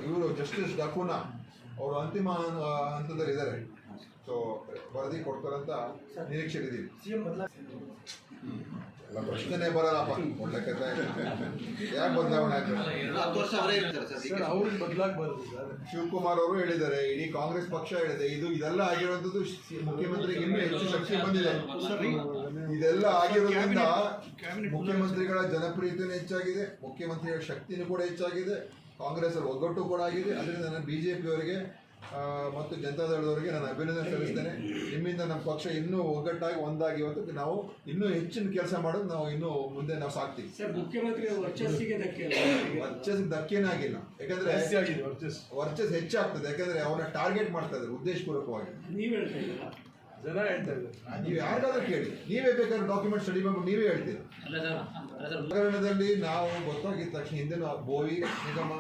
ಇವರು ಜಸ್ಟಿಸ್ ಡಕುನಾ ಅವರು ಅಂತಿಮ ಹಂತದಲ್ಲಿ ಇದ್ದಾರೆ. ಸೊ ವರದಿ ಕೊಡ್ತಾರಂತ ನಿರೀಕ್ಷೆ ಇದ್ದೀವಿ. ಎಲ್ಲ ಪ್ರಶ್ನೆನೇ ಬರಲ್ಲಪ್ಪ, ಒಳ್ಳೆ ಕಥೆ. ಯಾಕೆ ಬದಲಾವಣೆ ಶಿವಕುಮಾರ್ ಅವರು ಹೇಳಿದ್ದಾರೆ, ಇಡೀ ಕಾಂಗ್ರೆಸ್ ಪಕ್ಷ ಹೇಳಿದೆ, ಇದೆಲ್ಲ ಆಗಿರುವಂಥದ್ದು ಮುಖ್ಯಮಂತ್ರಿಗೆ ಇನ್ನೂ ಹೆಚ್ಚು ಶಕ್ತಿ ಬಂದಿದೆ. ಇದೆಲ್ಲ ಆಗಿರೋದ್ರಿಂದ ಮುಖ್ಯಮಂತ್ರಿಗಳ ಜನಪ್ರಿಯತೆಯೂ ಹೆಚ್ಚಾಗಿದೆ, ಮುಖ್ಯಮಂತ್ರಿಗಳ ಶಕ್ತಿನೂ ಕೂಡ ಹೆಚ್ಚಾಗಿದೆ, ಕಾಂಗ್ರೆಸ್ ಅಲ್ಲಿ ಒಗ್ಗಟ್ಟು ಕೂಡ ಆಗಿದೆ. ಅದರಿಂದ ನಾನು ಬಿಜೆಪಿ ಅವರಿಗೆ ಮತ್ತು ಜನತಾದಳದವರಿಗೆ ನಾನು ಅಭಿನಂದನೆ ಸಲ್ಲಿಸ್ತೇನೆ. ನಿಮ್ಮಿಂದ ನಮ್ಮ ಪಕ್ಷ ಇನ್ನೂ ಒಗ್ಗಟ್ಟಾಗಿ ಒಂದಾಗಿ ಇವತ್ತು ನಾವು ಇನ್ನೂ ಹೆಚ್ಚಿನ ಕೆಲಸ ಮಾಡೋದು ನಾವು ಇನ್ನೂ ಮುಂದೆ ನಾವು ಸಾಕ್ತೀವಿ. ಮುಖ್ಯಮಂತ್ರಿ ವರ್ಚಸ್ಸಿಗೆ ಧಕ್ಕೆನೇ ಆಗಿಲ್ಲ, ಯಾಕಂದ್ರೆ ವರ್ಚಸ್ ಹೆಚ್ಚಾಗ್ತದೆ. ಯಾಕಂದ್ರೆ ಅವನ್ನ ಟಾರ್ಗೆಟ್ ಮಾಡ್ತಾ ಇದ್ದಾರೆ ಉದ್ದೇಶಪೂರ್ವಕವಾಗಿ. ನೀವ್ ಹೇಳ್ತಾ ಇದ್ದೀರಾ, ಜನ ಹೇಳ್ತಾ ಇದ್ದಾರೆ. ನೀವು ಯಾರಿಗಾದ್ರೂ ಕೇಳಿ, ನೀವೇ ಬೇಕಾದ್ರೆ ಡಾಕ್ಯುಮೆಂಟ್ ಸ್ಟಡಿ ಮಾಡ್ಬಿಟ್ಟು ನೀವೇ ಹೇಳ್ತೀರಿ. ಪ್ರಕರಣದಲ್ಲಿ ನಾವು ಗೊತ್ತಾಗಿದ್ದ ತಕ್ಷಣ ಹಿಂದಿನ ಬೋವಿ ನಿಗಮ